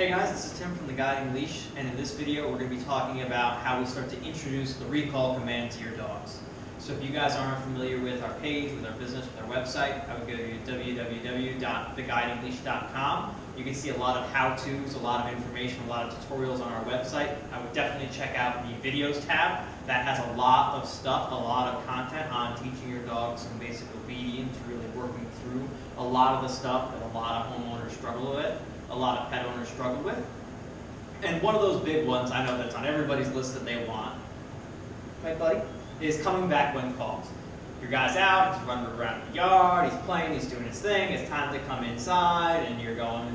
Hey guys, this is Tim from The Guiding Leash, and in this video we're going to be talking about how we start to introduce the recall command to your dogs. So if you guys aren't familiar with our page, with our business, with our website, I would go to www.TheGuidingLeash.com. You can see a lot of how-tos, a lot of information, a lot of tutorials on our website. I would definitely check out the videos tab. That has a lot of stuff, a lot of content on teaching your dog some basic obedience, really working through a lot of the stuff that a lot of homeowners struggle with, a lot of pet owners struggle with. And one of those big ones, I know that's on everybody's list that they want, right buddy, is coming back when called. Your guy's out, he's running around the yard, he's playing, he's doing his thing, it's time to come inside, and you're going,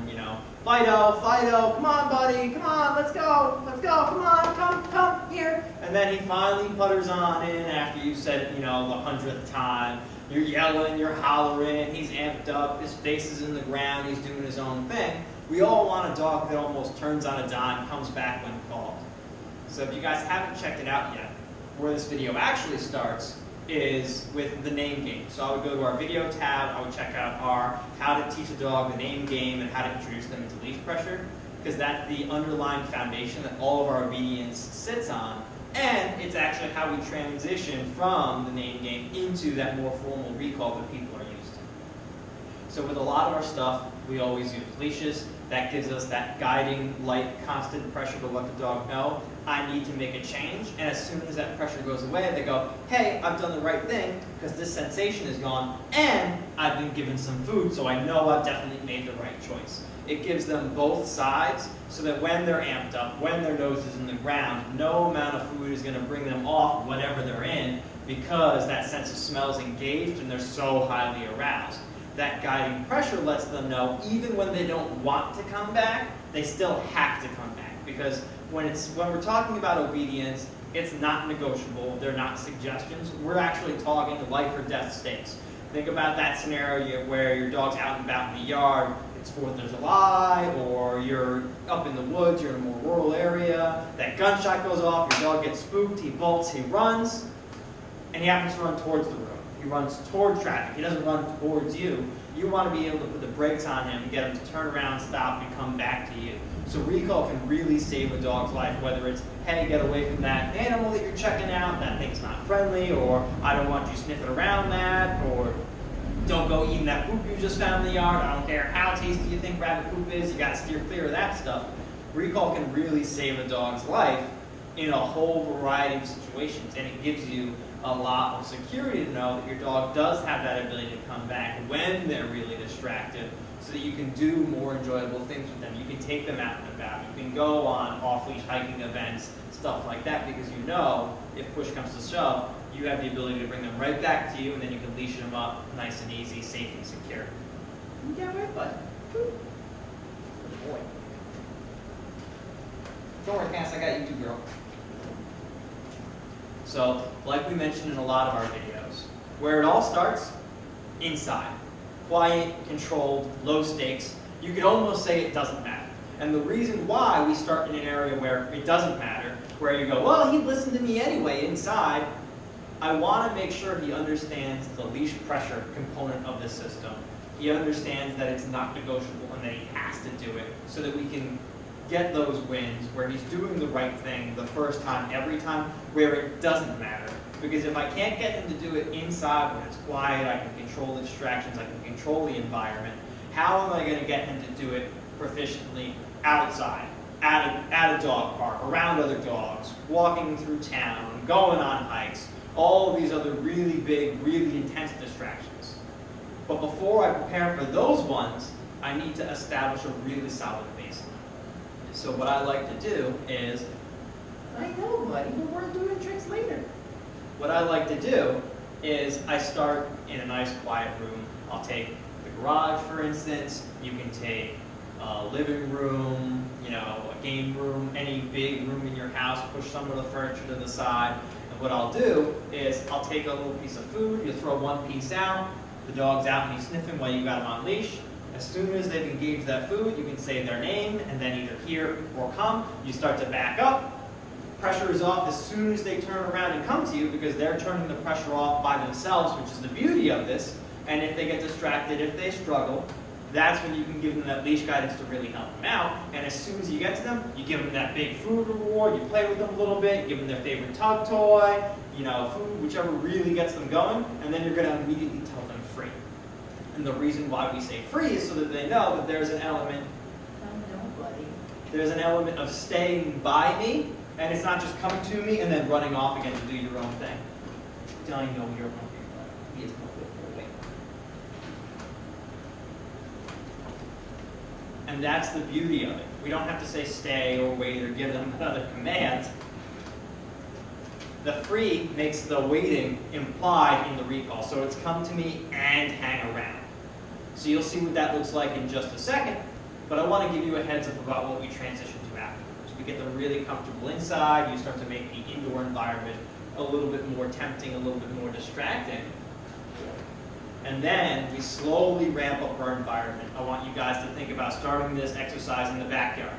Fido, Fido, come on buddy, come on, let's go, come on, come here. And then he finally putters on in after you said it, the 100th time. You're yelling, you're hollering, he's amped up, his face is in the ground, he's doing his own thing. We all want a dog that almost turns on a dime, comes back when called. So if you guys haven't checked it out yet, where this video actually starts is with the name game. So I would go to our video tab, I would check out our how to teach a dog the name game and how to introduce them into leash pressure, because that's the underlying foundation that all of our obedience sits on. And it's actually how we transition from the name game into that more formal recall that people are used to. So with a lot of our stuff, we always use leashes. That gives us that guiding, light, constant pressure to let the dog know, I need to make a change. And as soon as that pressure goes away, they go, hey, I've done the right thing because this sensation is gone and I've been given some food, so I know I've definitely made the right choice. It gives them both sides so that when they're amped up, when their nose is in the ground, no amount of food is going to bring them off whatever they're in, because that sense of smell is engaged and they're so highly aroused. That guiding pressure lets them know even when they don't want to come back, they still have to come back. Because when we're talking about obedience, it's not negotiable, they're not suggestions. We're actually talking life or death stakes. Think about that scenario where your dog's out and about in the yard, it's 4th of July, or you're up in the woods, you're in a more rural area, that gunshot goes off, your dog gets spooked, he bolts, he runs, and he happens to run towards the road. He runs toward traffic, he doesn't run towards you. You want to be able to put the brakes on him and get him to turn around, stop, and come back to you. So recall can really save a dog's life, whether it's, hey, get away from that animal that you're checking out, that thing's not friendly, or I don't want you sniffing around that, or don't go eating that poop you just found in the yard, I don't care how tasty you think rabbit poop is, you got to steer clear of that stuff. Recall can really save a dog's life in a whole variety of situations, and it gives you a lot of security to know that your dog does have that ability to come back when they're really distracted, so that you can do more enjoyable things with them. You can take them out and about. You can go on off-leash hiking events, stuff like that, because you know if push comes to shove, you have the ability to bring them right back to you, and then you can leash them up nice and easy, safe and secure. You got right, bud. Good boy. Don't worry, Cass, I got you too, girl. So, like we mentioned in a lot of our videos, where it all starts, inside. Quiet, controlled, low stakes. You could almost say it doesn't matter. And the reason why we start in an area where it doesn't matter, where you go, well, he listened to me anyway inside, I want to make sure he understands the leash pressure component of the system. He understands that it's not negotiable and that he has to do it, so that we can get those wins where he's doing the right thing the first time, every time, where it doesn't matter. Because if I can't get him to do it inside when it's quiet, I can control the distractions, I can control the environment, how am I going to get him to do it proficiently outside, at a dog park, around other dogs, walking through town, going on hikes, all of these other really big, really intense distractions. But before I prepare for those ones, I need to establish a really solid baseline. So what I like to do is, I know, buddy, but we're doing tricks later. What I like to do is I start in a nice quiet room. I'll take the garage, for instance. You can take a living room, a game room, any big room in your house, push some of the furniture to the side. And what I'll do is I'll take a little piece of food, you throw one piece out, the dog's out and he's sniffing while you got him on leash. As soon as they've engaged that food, you can say their name, and then either here or come. You start to back up. Pressure is off as soon as they turn around and come to you, because they're turning the pressure off by themselves, which is the beauty of this. And if they get distracted, if they struggle, that's when you can give them that leash guidance to really help them out. And as soon as you get to them, you give them that big food reward, you play with them a little bit, give them their favorite tug toy, you know, food, whichever really gets them going, and then you're going to immediately tell them free. And the reason why we say free is so that they know that there's an element, there's an element of staying by me, and it's not just coming to me and then running off again to do your own thing. I know you're hungry, but he is hungry. And that's the beauty of it. We don't have to say stay or wait or give them another command. The free makes the waiting implied in the recall. So it's come to me and hang around. So you'll see what that looks like in just a second. But I want to give you a heads up about what we transition to afterwards. We get them really comfortable inside. You start to make the indoor environment a little bit more tempting, a little bit more distracting. And then we slowly ramp up our environment. I want you guys to think about starting this exercise in the backyard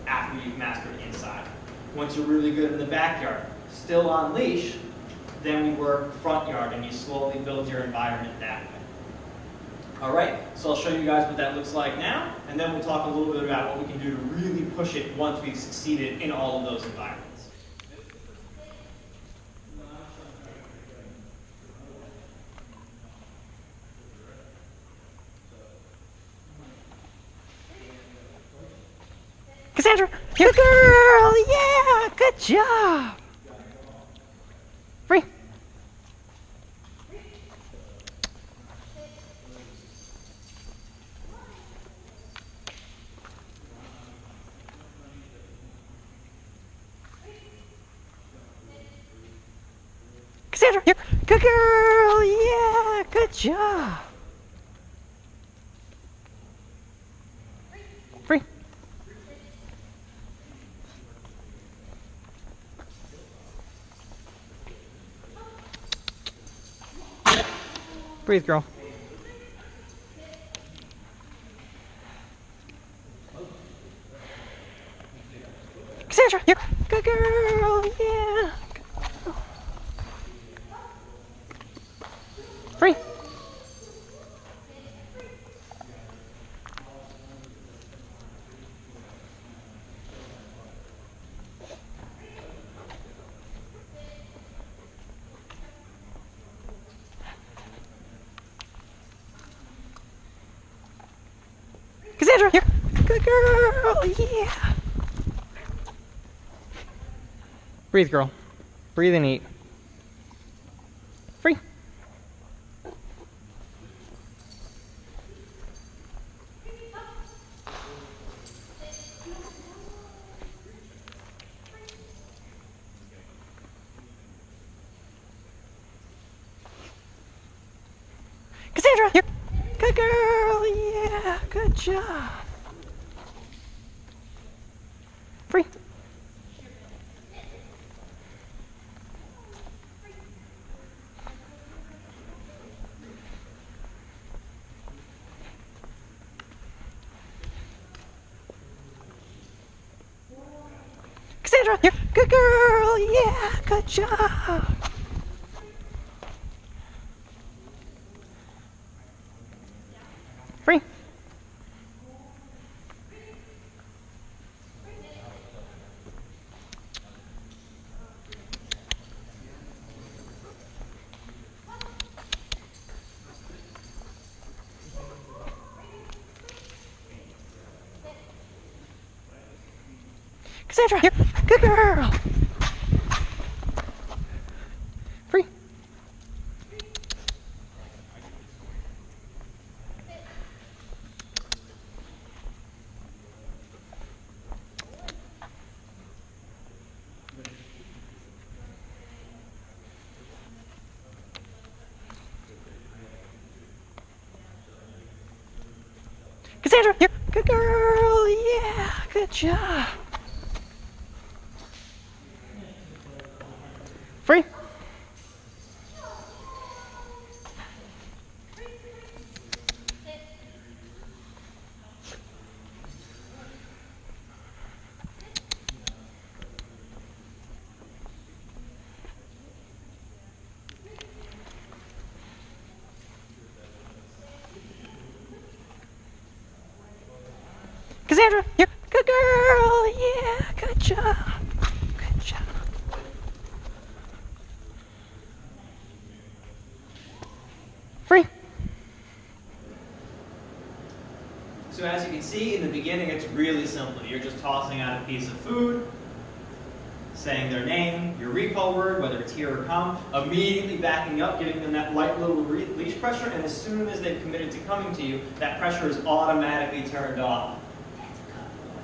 after you've mastered inside. Once you're really good in the backyard, still on leash, then we work front yard and you slowly build your environment that way. All right, so I'll show you guys what that looks like now, and then we'll talk a little bit about what we can do to really push it once we've succeeded in all of those environments. Cassandra, good girl, yeah, good job. Free. Cassandra, good girl, yeah, good job. Free. Breathe, girl. Cassandra, good girl, yeah. Free. Cassandra, good girl, yeah. Breathe, girl. Breathe and eat. Free. Cassandra, good girl, yeah, good job. Free. Cassandra, good girl, yeah, good job. Free. Cassandra, good girl. Free. Cassandra, good girl, yeah, good job. Free. Cassandra, you're a good girl. Yeah, good job. Good job. Free. So as you can see, in the beginning, it's really simple. You're just tossing out a piece of food, saying their name, your recall word, whether it's here or come, immediately backing up, giving them that light little leash pressure, and as soon as they've committed to coming to you, that pressure is automatically turned off. That's a good boy.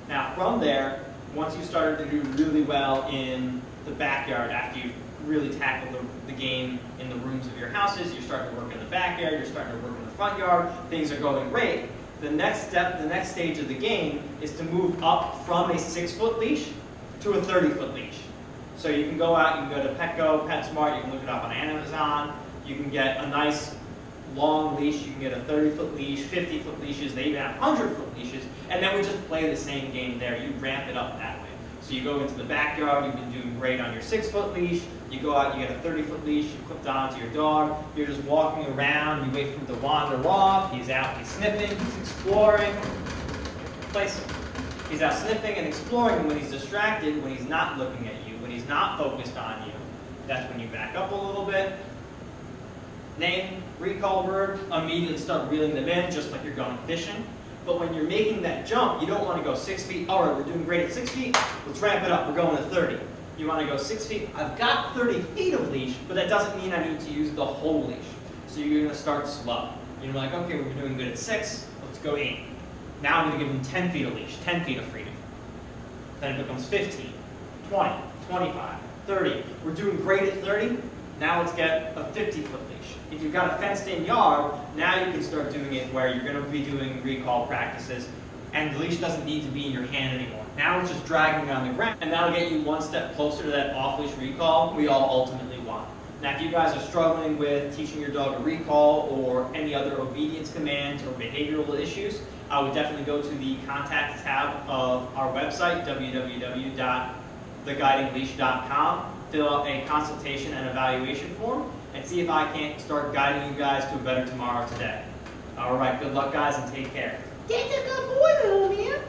Now from there, once you started to do really well in the backyard, after you really tackled the game in the rooms of your houses, you're starting to work in the backyard, you're starting to work in the front yard, things are going great. The next step, the next stage of the game is to move up from a 6-foot leash to a 30-foot leash. So you can go out, you can go to Petco, PetSmart, you can look it up on Amazon, you can get a nice long leash, you can get a 30-foot leash, 50-foot leashes, they even have 100-foot leashes, and then we just play the same game there. You ramp it up that way. So you go into the backyard, you've been doing great on your 6-foot leash, you go out, you get a 30-foot leash, you clip it onto your dog, you're just walking around, you wait for him to wander off, he's out, he's sniffing, he's exploring, place him. He's out sniffing and exploring, and when he's distracted, when he's not looking at you, when he's not focused on you, that's when you back up a little bit. Name, recall word, immediately start reeling them in, just like you're going fishing. But when you're making that jump, you don't want to go 6 feet. All right, we're doing great at 6 feet. Let's ramp it up. We're going to 30. You want to go 6 feet. I've got 30 feet of leash, but that doesn't mean I need to use the whole leash. So you're going to start slow. You're like, okay, we're doing good at 6. Let's go 8. Now I'm going to give them 10 feet of leash, 10 feet of freedom. Then it becomes 15, 20, 25, 30. We're doing great at 30. Now let's get a 50-foot leash. If you've got a fenced-in yard, now you can start doing it where you're going to be doing recall practices, and the leash doesn't need to be in your hand anymore. Now it's just dragging on the ground, and that'll get you one step closer to that off-leash recall we all ultimately want. Now, if you guys are struggling with teaching your dog a recall or any other obedience commands or behavioral issues, I would definitely go to the contact tab of our website, www.TheGuidingLeash.com, fill out a consultation and evaluation form, and see if I can't start guiding you guys to a better tomorrow today. All right, good luck, guys, and take care. That's a good boy, little man.